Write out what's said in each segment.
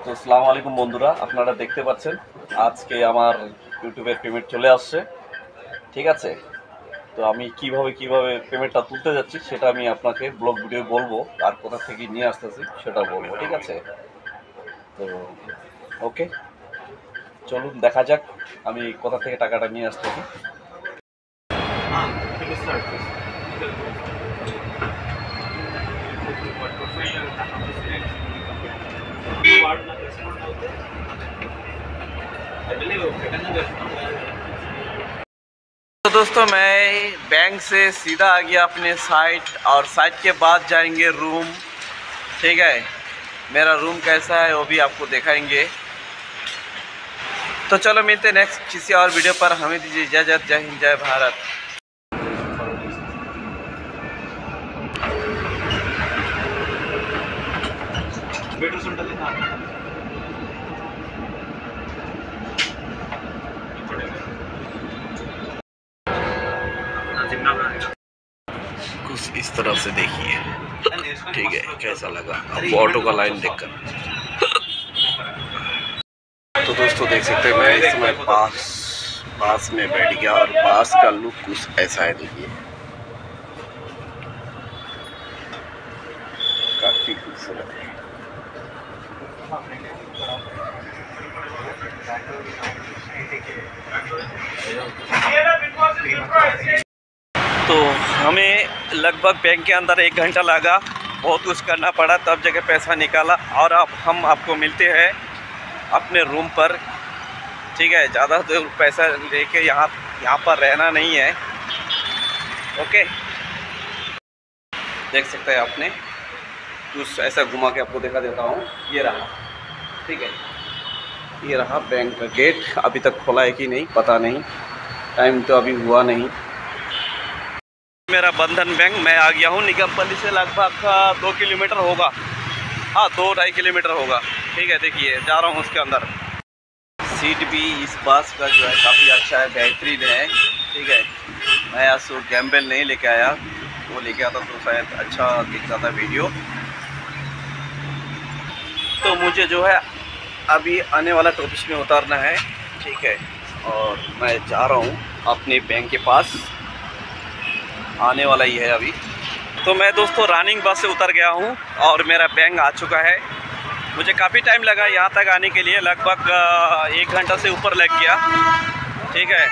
তো আসসালামু আলাইকুম বন্ধুরা, আপনারা দেখতে পাচ্ছেন আজকে আমার ইউটিউবের পেমেন্ট চলে আসছে। ঠিক আছে, তো আমি কিভাবে পেমেন্টটা তুলতে যাচ্ছি সেটা আমি আপনাকে ব্লগ ভিডিও বলবো, আর কোথা থেকে নিয়ে আসতেছি সেটা বলবো। ঠিক আছে, তো ওকে, চলুন দেখা যাক আমি কোথা থেকে টাকাটা নিয়ে আসতেছি। तो दोस्तों मैं बैंक से सीधा आ गया अपने साइट, और साइट के बाद जाएंगे रूम। ठीक है, मेरा रूम कैसा है वो भी आपको दिखाएंगे। तो चलो मिलते हैं नेक्स्ट किसी और वीडियो पर। हमें दीजिए इजाज़त। जय हिंद, जय भारत। कुछ इस तरह से देखिए, ठीक है, कैसा लगा आपको ऑटो का लाइन देखकर। तो दोस्तों देख सकते हैं मैं इस समय बास में बैठ गया, और बास का लुक कुछ ऐसा है, देखिए काफी खूबसूरत है। तो हमें लगभग बैंक के अंदर 1 घंटा लगा, बहुत कुछ करना पड़ा, तब जगह पैसा निकाला, और अब हम आपको मिलते हैं अपने रूम पर। ठीक है, ज़्यादा तो पैसा लेके यहाँ पर रहना नहीं है। ओके, देख सकते हैं आपने, कुछ ऐसा घुमा के आपको दिखा देता हूँ। ये रहा, ठीक है, ये रहा बैंक का गेट। अभी तक खोला है कि नहीं पता नहीं, टाइम तो अभी हुआ नहीं। मेरा बंधन बैंक, मैं आ गया हूँ निगमपल्ली से, लगभग 2 किलोमीटर होगा, हाँ 2-2.5 किलोमीटर होगा। ठीक है, देखिए जा रहा हूँ उसके अंदर। सीट भी इस बस का जो है काफ़ी अच्छा है, बेहतरीन है। ठीक है, मैं आज सो गैम्बल नहीं लेके आया, वो लेके आता तो शायद अच्छा दिख जाता वीडियो। तो मुझे जो है अभी आने वाला टॉपिस में उतारना है। ठीक है, और मैं जा रहा हूँ अपने बैंक के पास, आने वाला ही है अभी। तो मैं दोस्तों रनिंग बस से उतर गया हूँ और मेरा बैंक आ चुका है। मुझे काफ़ी टाइम लगा यहाँ तक आने के लिए, लगभग 1 घंटा से ऊपर लग गया। ठीक है,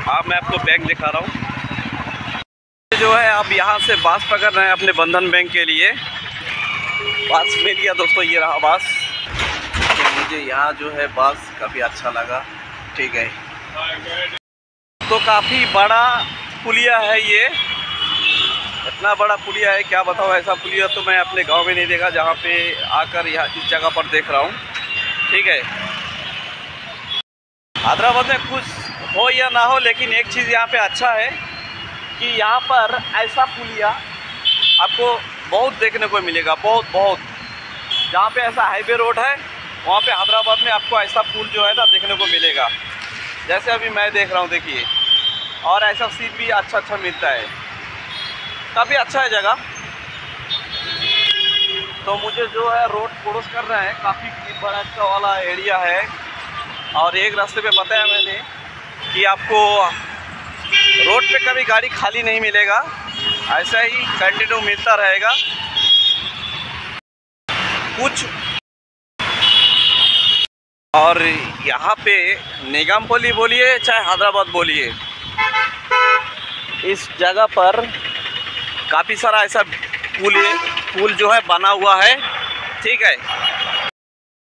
अब मैं आपको बैंक दिखा रहा हूँ। जो है अब यहाँ से बस पकड़ रहे हैं अपने बंधन बैंक के लिए। बस मिल गया दोस्तों, ये रहा बस। तो मुझे यहाँ जो है बस काफ़ी अच्छा लगा। ठीक है, तो काफ़ी बड़ा पुलिया है ये, इतना बड़ा पुलिया है क्या बताओ। ऐसा पुलिया तो मैं अपने गांव में नहीं देखा, जहाँ पे आकर यहाँ इस जगह पर देख रहा हूँ। ठीक है, हैदराबाद में कुछ हो या ना हो, लेकिन एक चीज़ यहाँ पे अच्छा है कि यहाँ पर ऐसा पुलिया आपको बहुत देखने को मिलेगा, बहुत। जहाँ पे ऐसा हाईवे रोड है वहाँ पे हैदराबाद में आपको ऐसा पुल जो है ना देखने को मिलेगा, जैसे अभी मैं देख रहा हूँ, देखिए। और ऐसा सीट भी अच्छा मिलता है, काफ़ी अच्छा है जगह। तो मुझे जो है रोड क्रॉस करना है, काफ़ी बड़ा अच्छा वाला एरिया है। और एक रास्ते पे बताया मैंने कि आपको रोड पे कभी गाड़ी खाली नहीं मिलेगा, ऐसा ही कंटिन्यू मिलता रहेगा कुछ। और यहाँ पे निगमपल्ली बोलिए चाहे हैदराबाद बोलिए, इस जगह पर काफ़ी सारा ऐसा पुल जो है बना हुआ है। ठीक है,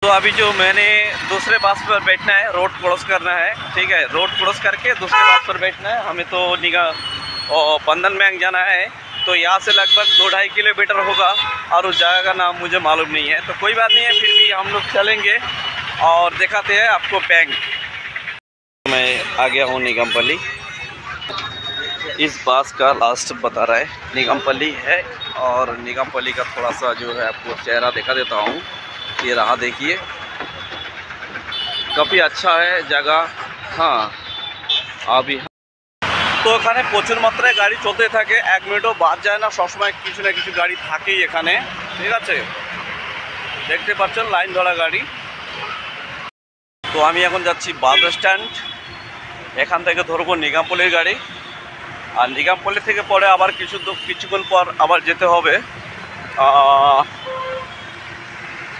तो अभी जो मैंने दूसरे बस पर बैठना है, रोड क्रॉस करना है। ठीक है, रोड क्रॉस करके दूसरे बस पर बैठना है। हमें तो बंधन बैंक जाना है, तो यहाँ से लगभग 2-2.5 किलोमीटर होगा, और उस जगह का नाम मुझे मालूम नहीं है। तो कोई बात नहीं है, फिर भी हम लोग चलेंगे और दिखाते हैं आपको बैंक। मैं आ गया हूँ निगमपल्ली, इस बस का लास्ट बता रहा है निगमपल्ली है। और निगमपल्ली का थोड़ा सा जो है आपको चेहरा दिखा देता हूँ। ये रहा, देखिए, काफ़ी अच्छा है जगह। हाँ, अभी তো এখানে প্রচুর মাত্রায় গাড়ি চলতে থাকে, 1 মিনিটও বাদ যায় না, সবসময় কিছু না কিছু গাড়ি থাকেই এখানে। ঠিক আছে, দেখতে পাচ্ছেন লাইন ধরা গাড়ি। তো আমি এখন যাচ্ছি বাস স্ট্যান্ড, এখান থেকে ধরবো নিগামপল্লির গাড়ি, আর নিগামপল্লি থেকে পরে আবার কিছুক্ষণ পর আবার যেতে হবে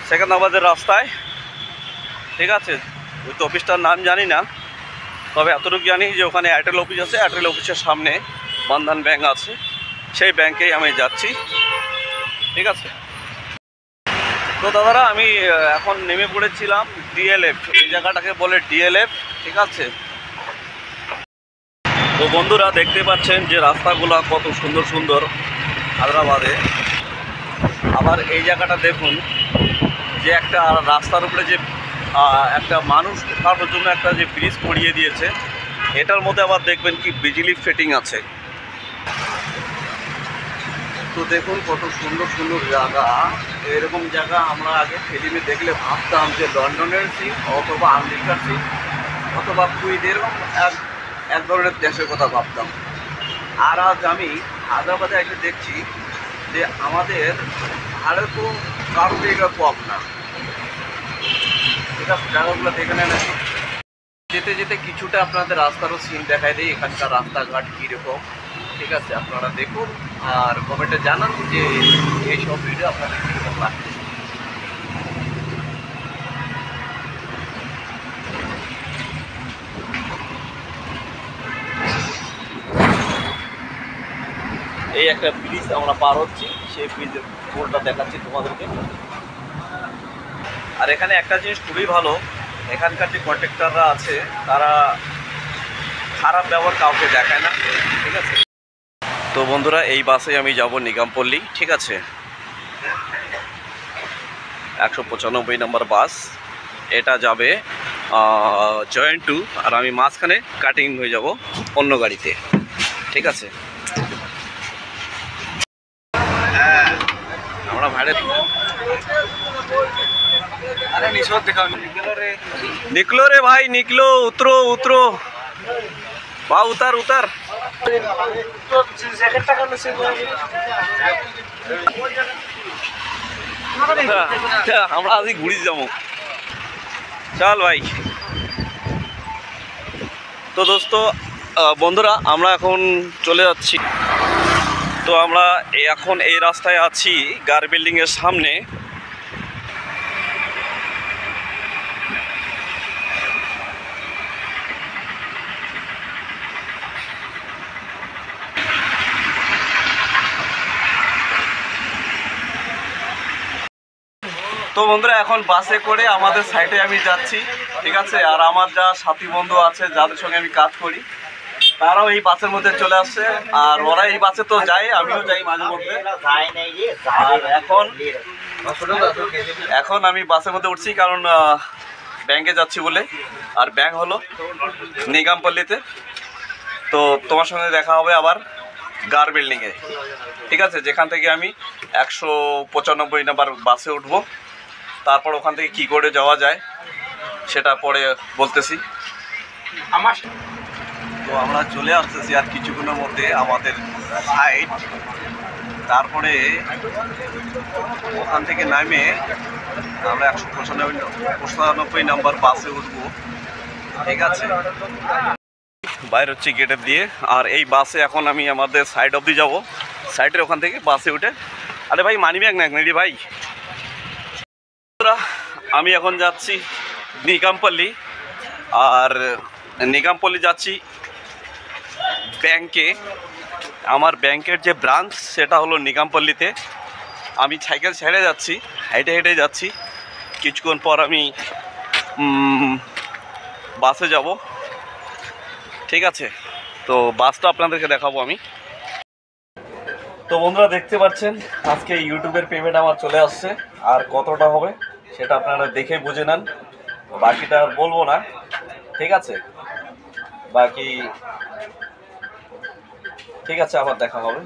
সেকেন্দ্রাবাদের রাস্তায়। ঠিক আছে, ওই তো অফিসটার নাম জানি না, তবে এতটুকু জানি যে ওখানে এয়ারটেল অফিস আছে, এয়ারটেল অফিসের সামনে বন্ধন ব্যাংক আছে, সেই ব্যাংকেই আমি যাচ্ছি। ঠিক আছে, তো দাদারা আমি এখন নেমে পড়েছিলাম ডিএলএফ, এই জায়গাটাকে বলে ডিএলএফ। ঠিক আছে, তো বন্ধুরা দেখতে পাচ্ছেন যে রাস্তাগুলো কত সুন্দর সুন্দর হায়দ্রাবাদে। আবার এই জায়গাটা দেখুন যে একটা রাস্তার উপরে যে একটা মানুষ ওঠানোর জন্য একটা যে ব্রিজ করিয়ে দিয়েছে, এটার মধ্যে আবার দেখবেন কি বিজলি ফিটিং আছে। তো দেখুন কত সুন্দর সুন্দর জায়গা। এরকম জায়গা আমরা আগে ফিল্মে দেখলে ভাবতাম যে লন্ডনের সিন অথবা আমেরিকার সিন অথবা কুইট, এরকম এক ধরনের দেশের কথা ভাবতাম। আর আজ আমি হায়দ্রাবাদে এসে দেখছি যে আমাদের ভারতও কারো জায়গা কম না। এটা জায়গাগুলো দেখে নেন। যেতে যেতে কিছুটা আপনাদের রাস্তারও সিন দেখায় দেয়, এখানকার রাস্তাঘাট কীরকম। ঠিক আছে, আপনারা দেখুন আর কমেন্টে জানান যে এইসব ভিডিও আপনাদের কীরকম লাগছে। এই একটা ব্রিজ আমরা পার হচ্ছি, সেই ব্রিজের পোলটা দেখাচ্ছি তোমাদেরকে। আর এখানে একটা জিনিস খুবই ভালো, এখানকার যে কন্ট্রাক্টররা আছে তারা খারাপ ব্যবহার কাউকে দেখায় না। ঠিক আছে, তো বন্ধুরা এই বাসে আমি যাব নিগামপল্লি। ঠিক আছে, 195 নম্বর বাস, এটা যাবে জয়েন্ট টু, আর আমি মাঝখানে কাটিং হয়ে যাব অন্য গাড়িতে। ঠিক আছে, আমরা ভাড়ে निकलो रे भाई निकलो, उतरो उतरो भाई, उतर उतर। আমরা আজকে ঘুরি যাবো, চল ভাই। তো দোস্ত বন্ধুরা আমরা এখন চলে যাচ্ছি। তো আমরা এখন এই রাস্তায় আছি গার বিল্ডিংয়ের সামনে। তো বন্ধুরা এখন বাসে করে আমাদের সাইডে আমি যাচ্ছি। ঠিক আছে, আর আমার যা সাথী বন্ধু আছে যাদের সঙ্গে আমি কাজ করি তারাও এই বাসের মধ্যে চলে আসছে, আর ওরা এই বাসে তো যায়, আমিও যাই মাঝে মধ্যে। আর এখন আমি বাসের মধ্যে উঠছি কারণ ব্যাংকে যাচ্ছি বলে, আর ব্যাংক হলো নিগামপল্লিতে। তো তোমার সঙ্গে দেখা হবে আবার গার বিল্ডিংয়ে। ঠিক আছে, যেখান থেকে আমি 195 নম্বর বাসে উঠবো। তারপর ওখান থেকে কী করে যাওয়া যায় সেটা পরে বলতেছি। তো আমরা চলে আসতেছি আর কিছুক্ষণের মধ্যে আমাদের সাইড। তারপরে ওখান থেকে নামে আমরা 195 নম্বর বাসে উঠবো। ঠিক আছে, বাইরে হচ্ছে গেটের দিয়ে, আর এই বাসে এখন আমি আমাদের সাইড অবধি যাব। সাইডের ওখান থেকে বাসে উঠে, আরে ভাই মানি ব্যাগ না রে ভাই। আমি এখন যাচ্ছি নিগামপল্লি, আর নিগামপল্লি যাচ্ছি ব্যাংকে। আমার ব্যাংকের যে ব্রাঞ্চ সেটা হলো নিগামপল্লিতে। আমি সাইকেল ছেড়ে যাচ্ছি, হেঁটে হেঁটে যাচ্ছি। কিছুক্ষণ পর আমি বাসে যাব। ঠিক আছে, তো বাসটা আপনাদেরকে দেখাবো আমি। তো বন্ধুরা দেখতে পাচ্ছেন আজকে ইউটিউবের পেমেন্ট আমার চলে আসছে, আর কতটা হবে সেটা আপনারা দেখে বুঝে নেন, বাকিটা আর বলবো না। ঠিক আছে, বাকি ঠিক আছে, আবার দেখা হবে।